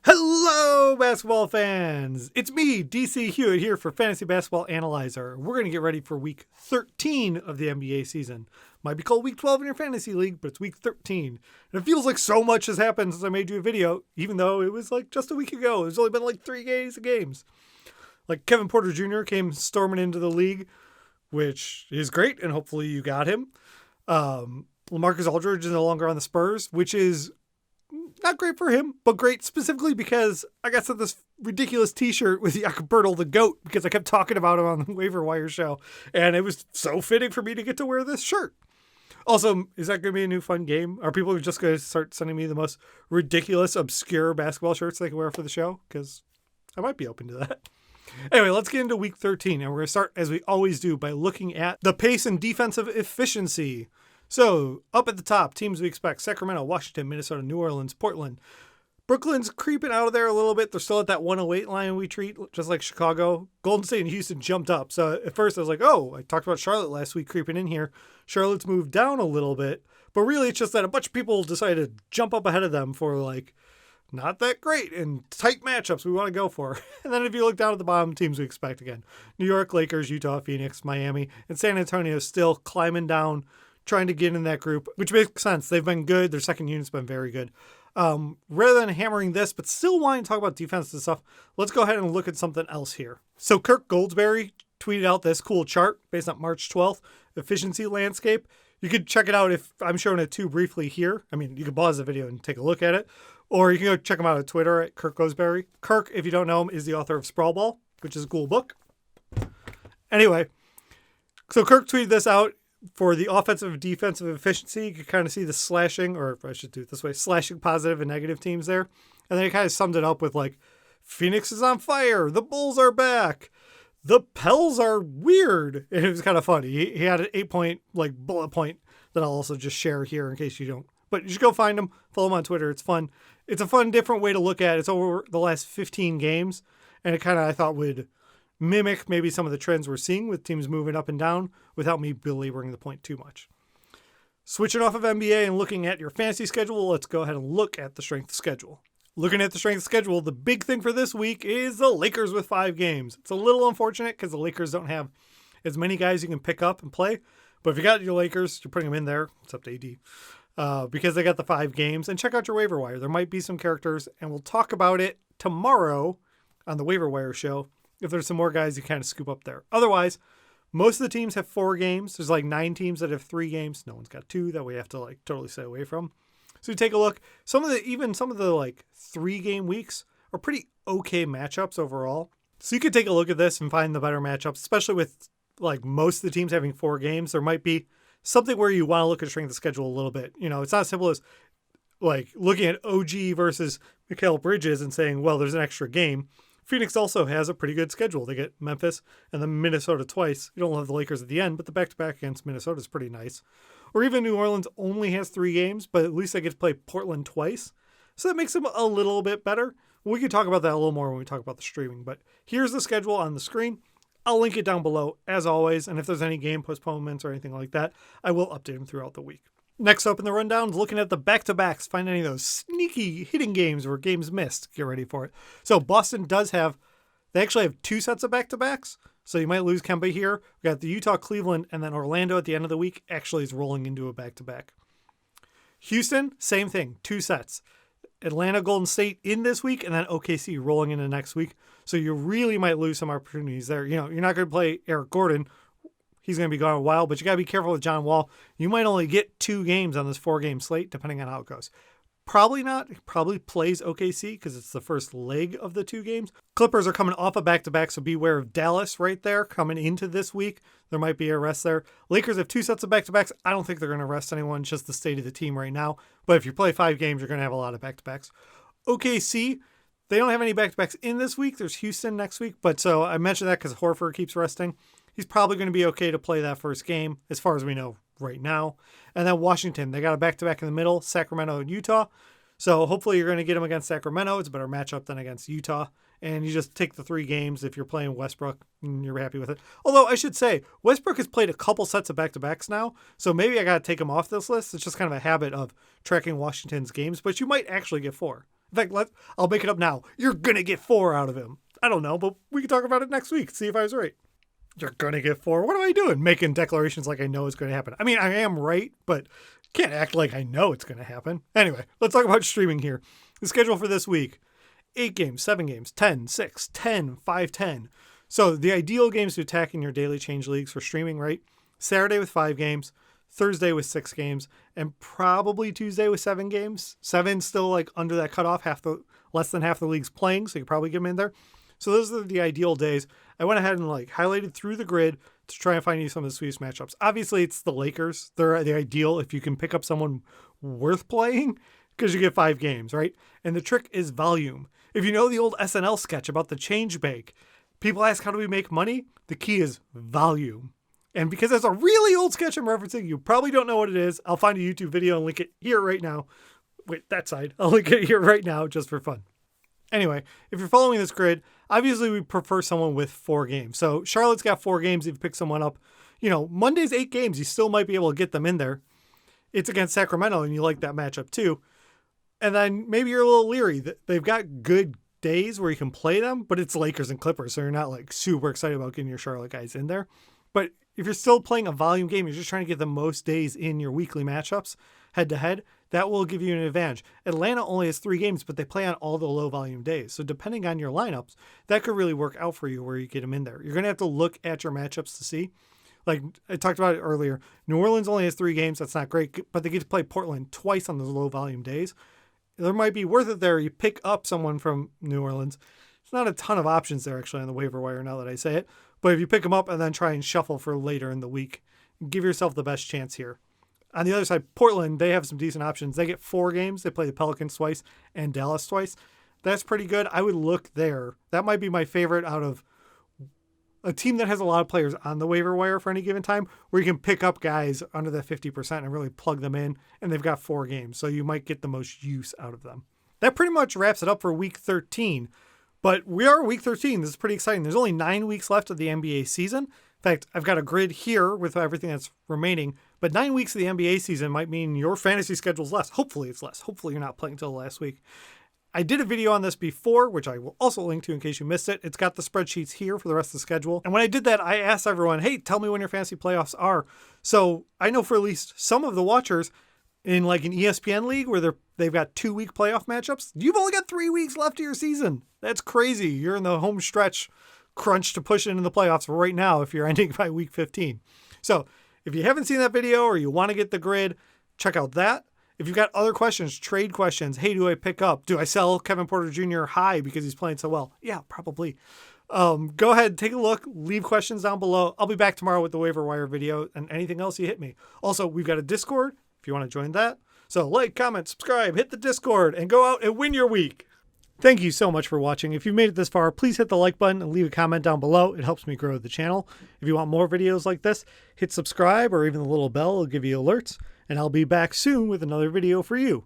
Hello, basketball fans! It's me, DC Hewitt, here for Fantasy Basketball Analyzer. We're going to get ready for Week 13 of the NBA season. Might be called Week 12 in your fantasy league, but it's Week 13. And it feels like so much has happened since I made you a video, even though it was like just a week ago. It's only been like 3 days of games. Like Kevin Porter Jr. came storming into the league, which is great, and hopefully you got him. LaMarcus Aldridge is no longer on the Spurs, which is not great for him, but great specifically because I got sent this ridiculous t-shirt with Jakob Poeltl, the GOAT, because I kept talking about him on the waiver wire show. And it was so fitting for me to get to wear this shirt. Also, is that going to be a new fun game? Are people just going to start sending me the most ridiculous, obscure basketball shirts they can wear for the show? Because I might be open to that. Anyway, let's get into Week 13. And we're going to start, as we always do, by looking at the pace and defensive efficiency. So, up at the top, teams we expect: Sacramento, Washington, Minnesota, New Orleans, Portland. Brooklyn's creeping out of there a little bit. They're still at that 108 line we treat, just like Chicago. Golden State and Houston jumped up. So, at first I was like, oh, I talked about Charlotte last week creeping in here. Charlotte's moved down a little bit. But really, it's just that a bunch of people decided to jump up ahead of them for, like, not that great and tight matchups we want to go for. And then if you look down at the bottom, teams we expect again: New York, Lakers, Utah, Phoenix, Miami, and San Antonio still climbing down, trying to get in that group, which makes sense. They've been good. Their second unit's been very good. Rather than hammering this, but still wanting to talk about defense and stuff, let's go ahead and look at something else here. So Kirk Goldsberry tweeted out this cool chart based on March 12th, efficiency landscape. You could check it out if I'm showing it too briefly here. I mean, you can pause the video and take a look at it, or you can go check him out on Twitter at Kirk Goldsberry. Kirk, if you don't know him, is the author of Sprawl Ball, which is a cool book. Anyway, so Kirk tweeted this out. For the offensive and defensive efficiency, you can kind of see the slashing, or I should do it this way, slashing positive and negative teams there. And then he kind of summed it up with like, Phoenix is on fire, the Bulls are back, the Pels are weird. And it was kind of funny. He had an 8-point like bullet point that I'll also just share here in case you don't. But you should go find him, follow him on Twitter. It's fun. It's a fun, different way to look at it. It's over the last 15 games. And it kind of, I thought, would mimic maybe some of the trends we're seeing with teams moving up and down without me belaboring the point too much. Switching off of NBA and looking at your fantasy schedule, let's go ahead and look at the strength of schedule. Looking at the strength of schedule, the big thing for this week is the Lakers with 5 games. It's a little unfortunate because the Lakers don't have as many guys you can pick up and play. But if you got your Lakers, you're putting them in there. It's up to AD. Because they got the 5 games. And check out your waiver wire. There might be some characters, and we'll talk about it tomorrow on the waiver wire show if there's some more guys you kind of scoop up there. Otherwise, most of the teams have 4 games. There's like 9 teams that have 3 games. No one's got 2 that we have to like totally stay away from. So you take a look. Some of the like 3-game weeks are pretty okay matchups overall. So you could take a look at this and find the better matchups, especially with like most of the teams having 4 games. There might be something where you want to look at strength of schedule a little bit. You know, it's not as simple as like looking at OG versus Mikal Bridges and saying, well, there's an extra game. Phoenix also has a pretty good schedule. They get Memphis and then Minnesota twice. You don't have the Lakers at the end, but the back-to-back against Minnesota is pretty nice. Or even New Orleans only has 3 games, but at least they get to play Portland twice. So that makes them a little bit better. We can talk about that a little more when we talk about the streaming. But here's the schedule on the screen. I'll link it down below, as always. And if there's any game postponements or anything like that, I will update them throughout the week. Next up in the rundown is looking at the back-to-backs. Find any of those sneaky hitting games or games missed. Get ready for it. So Boston they actually have 2 sets of back-to-backs. So you might lose Kemba here. We got the Utah, Cleveland, and then Orlando at the end of the week actually is rolling into a back-to-back. Houston, same thing, 2 sets. Atlanta, Golden State in this week, and then OKC rolling into next week. So you really might lose some opportunities there. You know, you're not going to play Eric Gordon. He's going to be gone a while, but you got to be careful with John Wall. You might only get 2 games on this 4-game slate, depending on how it goes. Probably not. He probably plays OKC because it's the first leg of the 2 games. Clippers are coming off a back-to-back, so beware of Dallas right there coming into this week. There might be a rest there. Lakers have 2 sets of back-to-backs. I don't think they're going to rest anyone. It's just the state of the team right now. But if you play 5 games, you're going to have a lot of back-to-backs. OKC, they don't have any back-to-backs in this week. There's Houston next week. But so I mentioned that because Horford keeps resting. He's probably going to be okay to play that first game, as far as we know right now. And then Washington, they got a back-to-back in the middle, Sacramento and Utah. So hopefully you're going to get them against Sacramento. It's a better matchup than against Utah. And you just take the 3 games if you're playing Westbrook and you're happy with it. Although I should say, Westbrook has played a couple sets of back-to-backs now. So maybe I got to take him off this list. It's just kind of a habit of tracking Washington's games. But you might actually get 4. In fact, I'll make it up now. You're going to get 4 out of him. I don't know, but we can talk about it next week. See if I was right. You're going to get 4. What am I doing? Making declarations like I know it's going to happen. I mean, I am right, but can't act like I know it's going to happen. Anyway, let's talk about streaming here. The schedule for this week: 8 games, 7 games, 10, 6, 10, 5, 10. So the ideal games to attack in your daily change leagues for streaming, right? Saturday with 5 games, Thursday with 6 games, and probably Tuesday with 7 games. 7 still like under that cutoff, less than half the league's playing, so you probably get them in there. So those are the ideal days. I went ahead and like highlighted through the grid to try and find you some of the sweetest matchups. Obviously, it's the Lakers. They're the ideal if you can pick up someone worth playing because you get 5 games, right? And the trick is volume. If you know the old SNL sketch about the change bank, people ask, how do we make money? The key is volume. And because that's a really old sketch I'm referencing, you probably don't know what it is. I'll find a YouTube video and link it here right now. Wait, that side. I'll link it here right now just for fun. Anyway, if you're following this grid, obviously we prefer someone with 4 games. So Charlotte's got 4 games. If you pick someone up, Monday's 8 games, you still might be able to get them in there. It's against Sacramento, and you like that matchup too. And then maybe you're a little leery that they've got good days where you can play them, but it's Lakers and Clippers, so you're not like super excited about getting your Charlotte guys in there. But if you're still playing a volume game, you're just trying to get the most days in your weekly matchups head to head, that will give you an advantage. Atlanta only has 3 games, but they play on all the low volume days. So depending on your lineups, that could really work out for you where you get them in there. You're going to have to look at your matchups to see. Like I talked about it earlier, New Orleans only has 3 games. That's not great, but they get to play Portland twice on those low volume days. There might be worth it there. You pick up someone from New Orleans. It's not a ton of options there actually on the waiver wire now that I say it. But if you pick them up and then try and shuffle for later in the week, give yourself the best chance here. On the other side, Portland, they have some decent options. They get 4 games. They play the Pelicans twice and Dallas twice. That's pretty good. I would look there. That might be my favorite out of a team that has a lot of players on the waiver wire for any given time, where you can pick up guys under that 50% and really plug them in, and they've got 4 games, so you might get the most use out of them. That pretty much wraps it up for Week 13. But we are Week 13. This is pretty exciting. There's only 9 weeks left of the NBA season. In fact, I've got a grid here with everything that's remaining, but 9 weeks of the NBA season might mean your fantasy schedule's less. Hopefully it's less. Hopefully you're not playing until the last week. I did a video on this before, which I will also link to in case you missed it. It's got the spreadsheets here for the rest of the schedule. And when I did that, I asked everyone, hey, tell me when your fantasy playoffs are. So I know for at least some of the watchers in like an ESPN league where they've got 2-week playoff matchups, you've only got 3 weeks left of your season. That's crazy. You're in the home stretch crunch to push into the playoffs right now if you're ending by week 15. So if you haven't seen that video or you want to get the grid, check out that. If you've got other questions, trade questions, hey, do I pick up? Do I sell Kevin Porter Jr. high because he's playing so well? Yeah, probably. Go ahead, take a look, leave questions down below. I'll be back tomorrow with the waiver wire video and anything else you hit me. Also, we've got a Discord if you want to join that. So like, comment, subscribe, hit the Discord, and go out and win your week. Thank you so much for watching. If you've made it this far, please hit the like button and leave a comment down below. It helps me grow the channel. If you want more videos like this, hit subscribe or even the little bell will give you alerts. And I'll be back soon with another video for you.